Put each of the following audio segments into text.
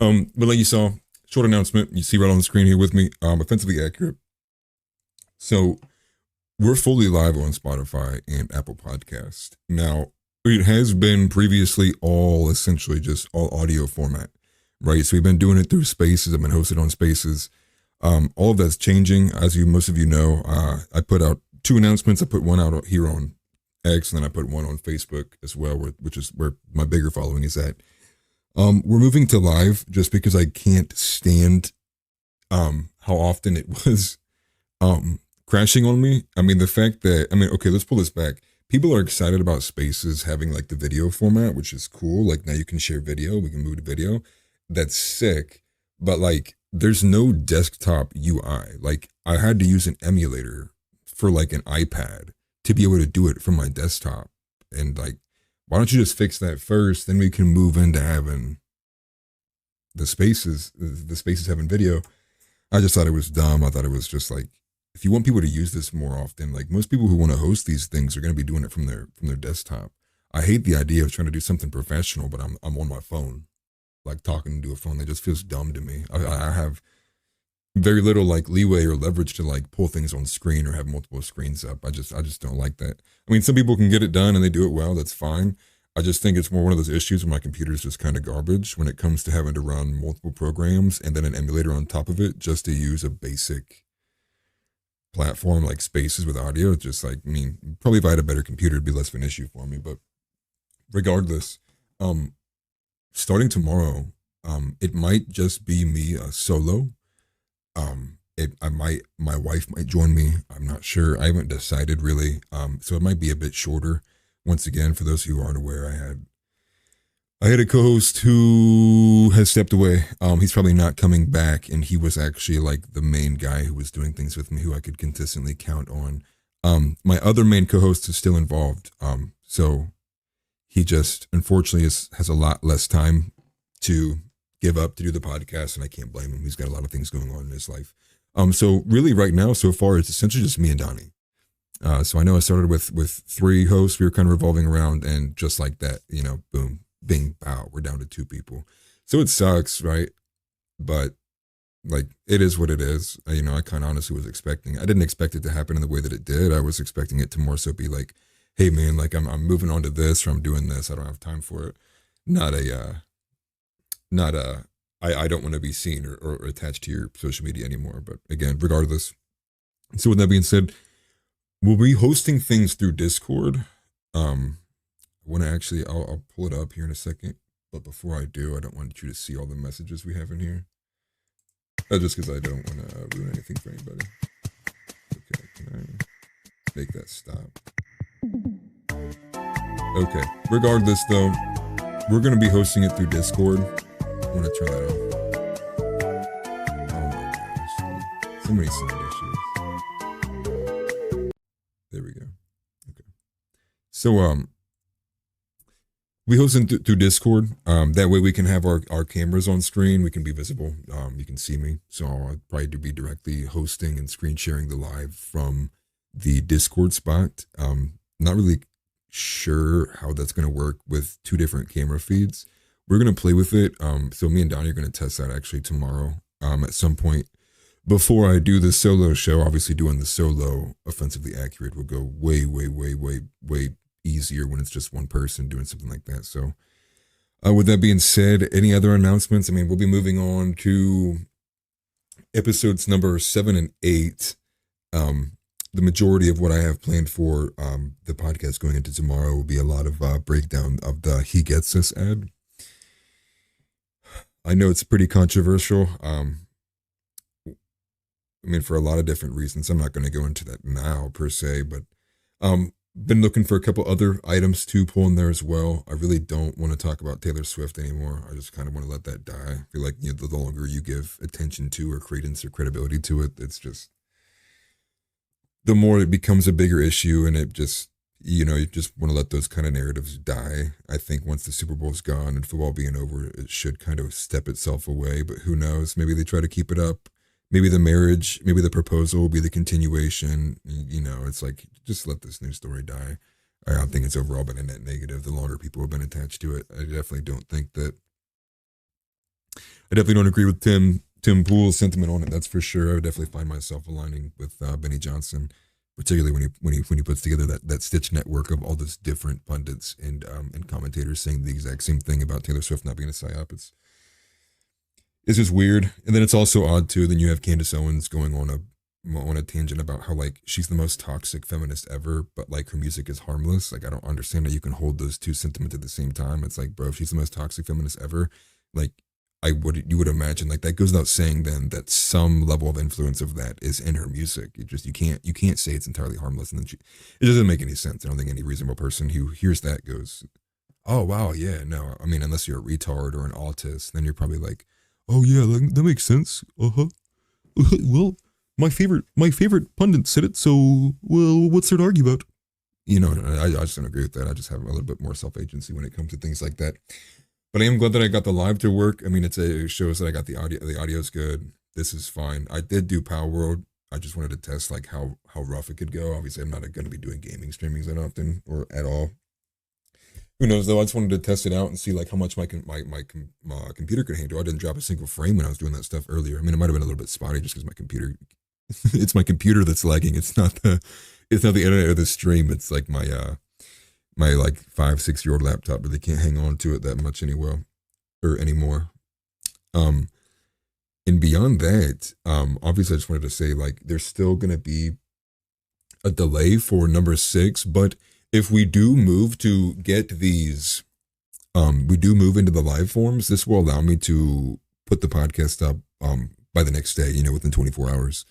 But like you saw, short announcement. You see right on the screen here with me. Offensively accurate. So we're fully live on Spotify and Apple Podcast. Now, it has been previously all essentially just all audio format, right? So we've been doing it through Spaces. I've been hosted on Spaces. All of that's changing, as you most of you know. I put out two announcements. I put one out here on X, and then I put one on Facebook as well, which is where my bigger following is at. We're moving to live just because I can't stand how often it was crashing on me. I mean, the fact that okay, let's pull this back. People are excited about Spaces having like the video format, which is cool. Like now you can share video, we can move to video. That's sick. But like there's no desktop UI. Like I had to use an emulator for like an iPad to be able to do it from my desktop. And like, why don't you just fix that first? Then we can move into having the spaces having video. I just thought it was dumb. I thought it was just like, if you want people to use this more often, like most people who want to host these things are going to be doing it from their desktop. I hate the idea of trying to do something professional, but I'm on my phone, like talking to a phone. That just feels dumb to me. I have very little like leeway or leverage to like pull things on screen or have multiple screens up. I just don't like that. I mean, some people can get it done and they do it well. That's fine. I just think it's more one of those issues where my computer is just kind of garbage when it comes to having to run multiple programs and then an emulator on top of it just to use a basic platform like Spaces with audio. It's just like, I mean, probably if I had a better computer, it'd be less of an issue for me. But regardless, um, starting tomorrow, it might just be me solo. My wife might join me. I'm not sure. I haven't decided really. So it might be a bit shorter. Once again, for those who aren't aware, I had a co-host who has stepped away. He's probably not coming back, and he was actually like the main guy who was doing things with me, who I could consistently count on. My other main co-host is still involved. So he just unfortunately has a lot less time to give up to do the podcast, and I can't blame him. He's got a lot of things going on in his life. So really, right now, so far, it's essentially just me and Donnie. So I know I started with three hosts. We were kind of revolving around, and just like that, boom, bing, bow, we're down to two people. So it sucks, right? But like, it is what it is. I kind of honestly was expecting. I didn't expect it to happen in the way that it did. I was expecting it to more so be like, hey man, like I'm moving on to this, or I'm doing this. I don't have time for it. Not a not I don't want to be seen or attached to your social media anymore. But again, regardless. So with that being said, we'll be hosting things through Discord. I want to actually, I'll pull it up here in a second. But before I do, I don't want you to see all the messages we have in here. Just because I don't want to ruin anything for anybody. Okay, can I make that stop? Okay, regardless though, we're going to be hosting it through Discord. I'm going to turn that on. Oh my gosh. So many sound issues. There we go. Okay. So, we host it through Discord. That way we can have our cameras on screen. We can be visible. You can see me. So I'll probably be directly hosting and screen sharing the live from the Discord spot. Not really sure how that's going to work with two different camera feeds. We're going to play with it. So me and Donnie are going to test that actually tomorrow at some point. Before I do the solo show, obviously doing the solo offensively accurate will go way, way, way, way, way easier when it's just one person doing something like that. So with that being said, any other announcements? I mean, we'll be moving on to episodes number 7 and 8. The majority of what I have planned for the podcast going into tomorrow will be a lot of breakdown of the He Gets Us ad. I know it's pretty controversial. I mean, for a lot of different reasons. I'm not going to go into that now per se, but been looking for a couple other items to pull in there as well. I really don't want to talk about Taylor Swift anymore. I just kind of want to let that die. I feel like the longer you give attention to or credence or credibility to it, it's just the more it becomes a bigger issue, and it just you just want to let those kind of narratives die. I think once the Super Bowl's gone and football being over, it should kind of step itself away. But who knows? Maybe they try to keep it up. Maybe the marriage, maybe the proposal will be the continuation. It's like, just let this news story die. I don't think it's overall been a net negative the longer people have been attached to it. I definitely don't think that. I definitely don't agree with Tim Pool's sentiment on it. That's for sure. I would definitely find myself aligning with Benny Johnson, particularly when he puts together that stitch network of all those different pundits and commentators saying the exact same thing about Taylor Swift not being a psyop. It's just weird. And then it's also odd too. Then you have Candace Owens going on a tangent about how like she's the most toxic feminist ever, but like her music is harmless. Like I don't understand how you can hold those two sentiments at the same time. It's like, bro, if she's the most toxic feminist ever, like you would imagine like that goes without saying then that some level of influence of that is in her music. You can't say it's entirely harmless, and then it doesn't make any sense. I don't think any reasonable person who hears that goes, oh wow, yeah, no. I mean, unless you're a retard or an autist, then you're probably like, oh yeah, that makes sense. Uh-huh. Well, my favorite pundit said it, so well, what's there to argue about? I just don't agree with that. I just have a little bit more self agency when it comes to things like that. But I am glad that I got the live to work. I mean, it shows that I got the audio. The audio's good. This is fine. I did do Power World. I just wanted to test like how rough it could go. Obviously, I'm not going to be doing gaming streamings that often or at all. Who knows though? I just wanted to test it out and see like how much my computer could handle. I didn't drop a single frame when I was doing that stuff earlier. I mean, it might have been a little bit spotty just because my computer it's my computer that's lagging. It's not the internet or the stream. It's like my like 5-6 year old laptop, but they can't hang on to it that much anymore. Um, and beyond that, obviously I just wanted to say like there's still gonna be a delay for number 6, but if we do move to get these, we do move into the live forms, this will allow me to put the podcast up by the next day, within 24 hours.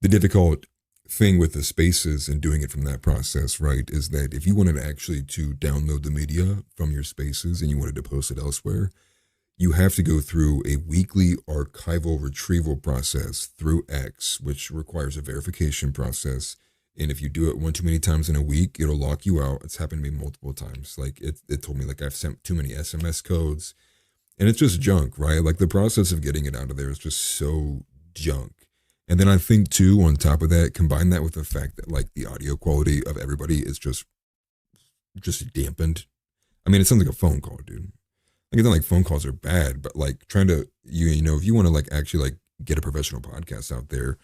The difficult thing with the spaces and doing it from that process, right, is that if you wanted actually to download the media from your spaces and you wanted to post it elsewhere, you have to go through a weekly archival retrieval process through X, which requires a verification process. And if you do it one too many times in a week, it'll lock you out. It's happened to me multiple times. Like it told me like I've sent too many SMS codes, and it's just junk, right? Like the process of getting it out of there is just so junk. And then I think too, on top of that, combine that with the fact that like the audio quality of everybody is just dampened. I mean, it sounds like a phone call, dude. Like it's not like phone calls are bad, but like trying to if you want to like actually like get a professional podcast out there,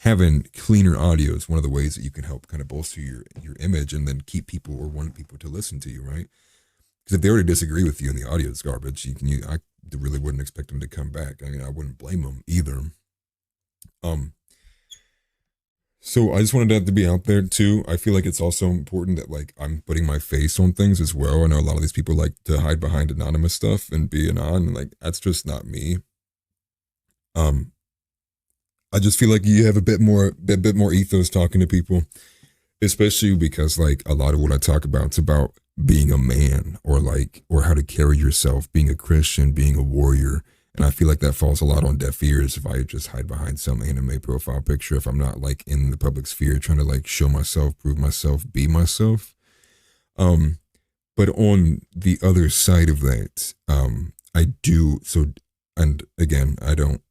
having cleaner audio is one of the ways that you can help kind of bolster your image and then keep people or want people to listen to you, right? Because if they already disagree with you and the audio is garbage, I really wouldn't expect them to come back. I mean, I wouldn't blame them either. So I just wanted that to be out there too. I feel like it's also important that like I'm putting my face on things as well. I know a lot of these people like to hide behind anonymous stuff and be anon, and like that's just not me. Um, I just feel like you have a bit more ethos talking to people, especially because like a lot of what I talk about is about being a man or how to carry yourself, being a Christian, being a warrior. And I feel like that falls a lot on deaf ears if I just hide behind some anime profile picture, if I'm not like in the public sphere trying to like show myself, prove myself, be myself. Um, but on the other side of that, I do so, and again, I don't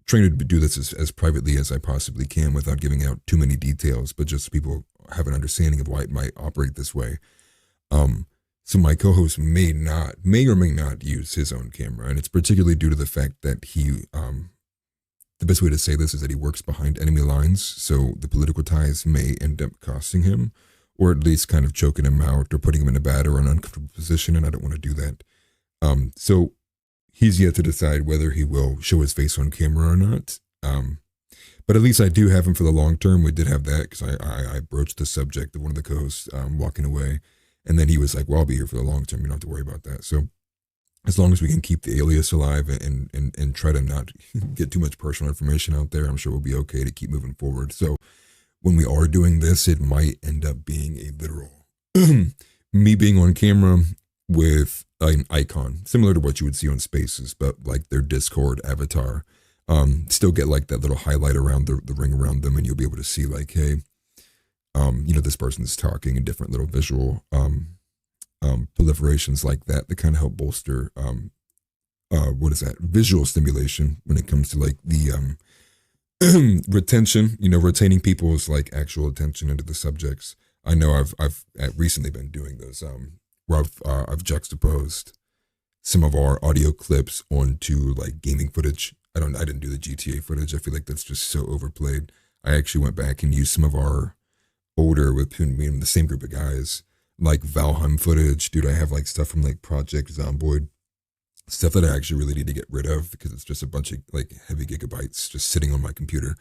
train to do this as privately as I possibly can without giving out too many details, but just so people have an understanding of why it might operate this way. Um, so my co-host may or may not use his own camera, and it's particularly due to the fact that the best way to say this is that he works behind enemy lines, so the political ties may end up costing him, or at least kind of choking him out or putting him in a bad or an uncomfortable position, and I don't want to do that. So he's yet to decide whether he will show his face on camera or not. But at least I do have him for the long term. We did have that because I broached the subject of one of the co-hosts walking away. And then he was like, well, I'll be here for the long term. You don't have to worry about that. So as long as we can keep the alias alive and try to not get too much personal information out there, I'm sure we'll be okay to keep moving forward. So when we are doing this, it might end up being a literal me being on camera with an icon, similar to what you would see on Spaces, but like their Discord avatar. Still get like that little highlight around the ring around them, and you'll be able to see like, hey, this person's talking, and different little visual proliferations like that kind of help bolster visual stimulation when it comes to like the retention, retaining people's like actual attention into the subjects. I know I've recently been doing those where I've juxtaposed some of our audio clips onto like gaming footage. I didn't do the GTA footage. I feel like that's just so overplayed. I actually went back and used some of our older with being the same group of guys, like Valheim footage. Dude, I have like stuff from like Project Zomboid, stuff that I actually really need to get rid of because it's just a bunch of like heavy gigabytes just sitting on my computer.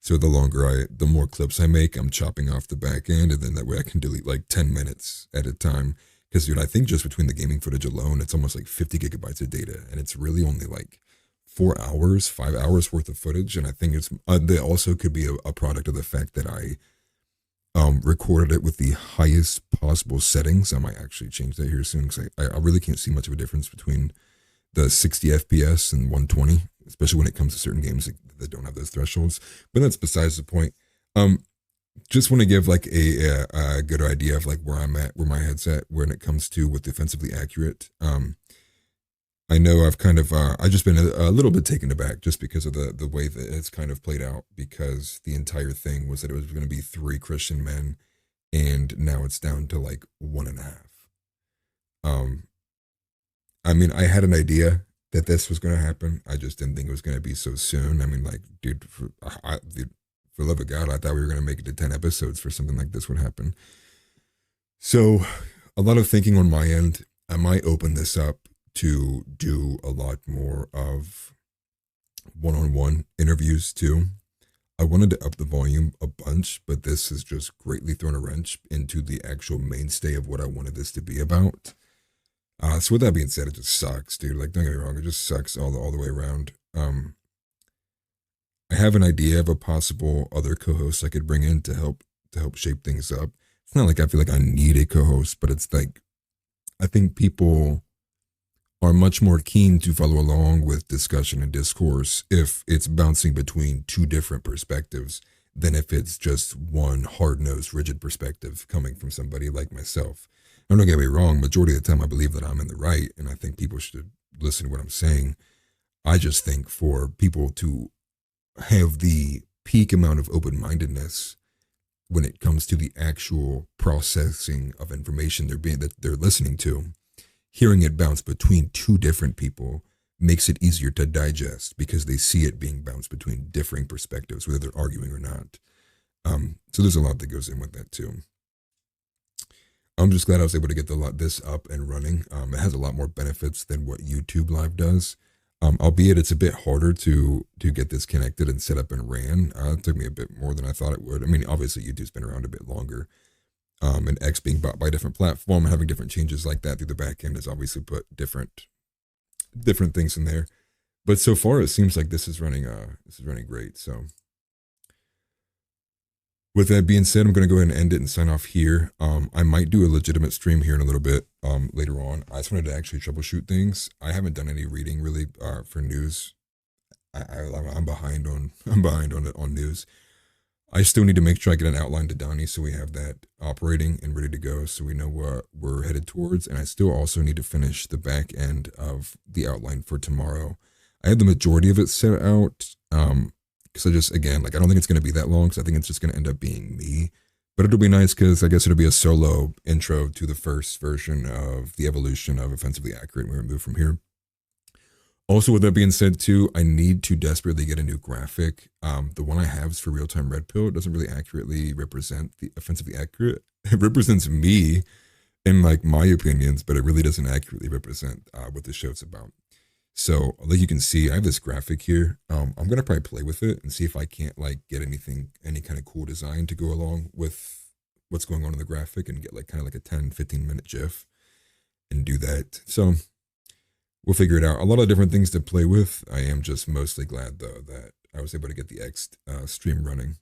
So the more clips I make, I'm chopping off the back end, and then that way I can delete like 10 minutes at a time. Because dude, I think just between the gaming footage alone, it's almost like 50 gigabytes of data, and it's really only like 4 hours, 5 hours worth of footage. And I think it's they also could be a product of the fact that I recorded it with the highest possible settings. I might actually change that here soon because I really can't see much of a difference between the 60 FPS and 120, especially when it comes to certain games that don't have those thresholds. But that's besides the point. Um, just want to give like a good idea of like where I'm at, where my head's at when it comes to with defensively accurate. I know I've kind of I just been a little bit taken aback just because of the way that it's kind of played out because the entire thing was that it was going to be three Christian men and now it's down to like one and a half. Um, I mean, I had an idea that this was going to happen. I just didn't think it was going to be so soon. I mean, like, dude, dude, for the love of God, I thought we were going to make it to 10 episodes for something like this would happen. So, a lot of thinking on my end. I might open this up to do a lot more of one on one interviews too. I wanted to up the volume a bunch, but this has just greatly thrown a wrench into the actual mainstay of what I wanted this to be about. So with that being said, it just sucks, dude. Like, don't get me wrong, it just sucks all the way around. I have an idea of a possible other co-host I could bring in to help shape things up. It's not like I feel like I need a co-host, but it's like I think people are much more keen to follow along with discussion and discourse if it's bouncing between two different perspectives than if it's just one hard-nosed, rigid perspective coming from somebody like myself. And don't get me wrong, majority of the time I believe that I'm in the right, and I think people should listen to what I'm saying. I just think for people to have the peak amount of open-mindedness when it comes to the actual processing of information that they're listening to, hearing it bounce between two different people makes it easier to digest because they see it being bounced between differing perspectives, whether they're arguing or not. So there's a lot that goes in with that too. I'm just glad I was able to get this up and running. It has a lot more benefits than what YouTube Live does. Albeit it's a bit harder to get this connected and set up and ran. It took me a bit more than I thought it would. I mean, obviously YouTube's been around a bit longer. And X being bought by a different platform, having different changes like that through the back end has obviously put different things in there. But so far it seems like this is running great. So with that being said, I'm going to go ahead and end it and sign off here. I might do a legitimate stream here in a little bit later on. I just wanted to actually troubleshoot things. I haven't done any reading really for news. I'm behind on on news. I still need to make sure I get an outline to Donnie so we have that operating and ready to go so we know what we're headed towards. And I still also need to finish the back end of the outline for tomorrow. I have the majority of it set out. Because I just, again, like, I don't think it's going to be that long because I think it's just going to end up being me. But it'll be nice because I guess it'll be a solo intro to the first version of the evolution of Offensively Accurate when we move from here. Also, with that being said, too, I need to desperately get a new graphic. The one I have is for Real-Time Red Pill. It doesn't really accurately represent the Offensively Accurate. It represents me in, like, my opinions, but it really doesn't accurately represent what the show's about. So, like you can see, I have this graphic here. I'm going to probably play with it and see if I can't, like, get any kind of cool design to go along with what's going on in the graphic and get, like, kind of like a 10, 15-minute GIF and do that. So, we'll figure it out. A lot of different things to play with. I am just mostly glad, though, that I was able to get the X stream running.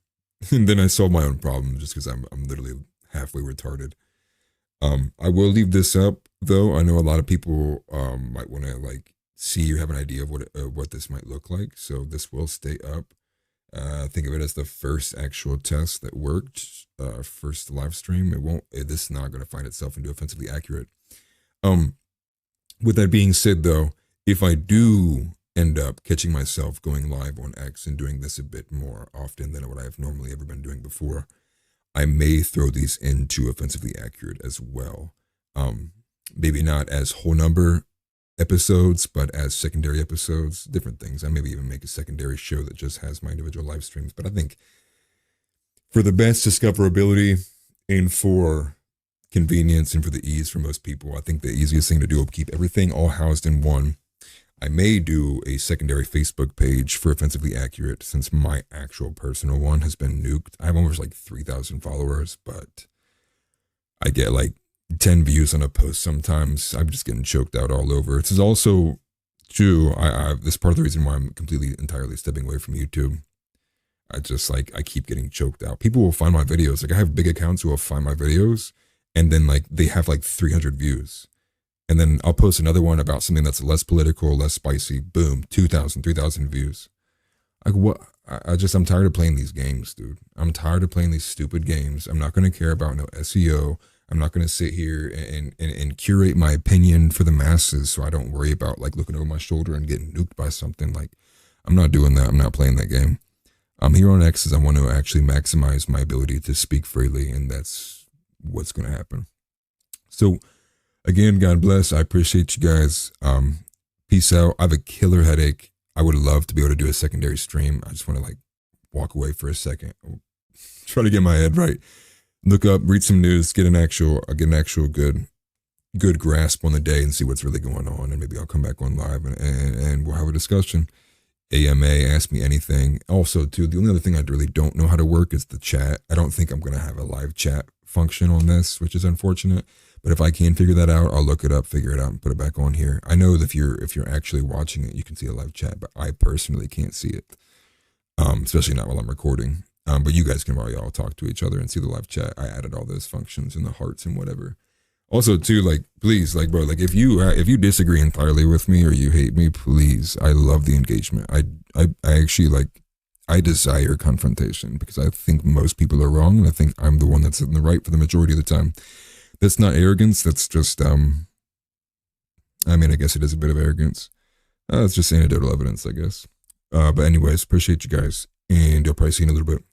And then I solved my own problem just because I'm literally halfway retarded. I will leave this up, though. I know a lot of people might want to, like, see or have an idea of what this might look like. So this will stay up. Think of it as the first actual test that worked, first live stream. This is not going to find itself into Offensively Accurate. With that being said, though, if I do end up catching myself going live on X and doing this a bit more often than what I've normally ever been doing before, I may throw these into Offensively Accurate as well. Maybe not as whole number episodes, but as secondary episodes, different things. I maybe even make a secondary show that just has my individual live streams. But I think for the best discoverability and for convenience and for the ease for most people, I think the easiest thing to do will keep everything all housed in one. I may do a secondary Facebook page for Offensively Accurate since my actual personal one has been nuked. I have almost like 3,000 followers, but I get like 10 views on a post sometimes. I'm just getting choked out all over. This is also true. This is part of the reason why I'm completely, entirely stepping away from YouTube. I just like, I keep getting choked out. People will find my videos. Like I have big accounts who will find my videos and then like they have like 300 views. And then I'll post another one about something that's less political, less spicy. Boom, 2,000, 3,000 views. Like what? I'm tired of playing these games, dude. I'm tired of playing these stupid games. I'm not going to care about no SEO. I'm not going to sit here and curate my opinion for the masses so I don't worry about like looking over my shoulder and getting nuked by something. Like, I'm not doing that. I'm not playing that game. I'm here on X because I want to actually maximize my ability to speak freely, and that's what's going to happen. So, again, God bless. I appreciate you guys. Peace out. I have a killer headache. I would love to be able to do a secondary stream. I just want to like walk away for a second, try to get my head right, look up, read some news, get an actual good grasp on the day and see what's really going on. And maybe I'll come back on live and we'll have a discussion. AMA, ask me anything. Also, too, the only other thing I really don't know how to work is the chat. I don't think I'm going to have a live chat function on this, which is unfortunate. But if I can figure that out, I'll look it up, figure it out, and put it back on here. I know that if you're actually watching it, you can see a live chat, but I personally can't see it, especially not while I'm recording. But you guys can probably all talk to each other and see the live chat. I added all those functions and the hearts and whatever. Also, too, like, please, like, bro, like, if you disagree entirely with me or you hate me, please, I love the engagement. I actually, like, I desire confrontation because I think most people are wrong, and I think I'm the one that's in the right for the majority of the time. That's not arrogance. That's just, I mean, I guess it is a bit of arrogance. It's just anecdotal evidence, I guess. But anyways, appreciate you guys, and you'll probably see you in a little bit.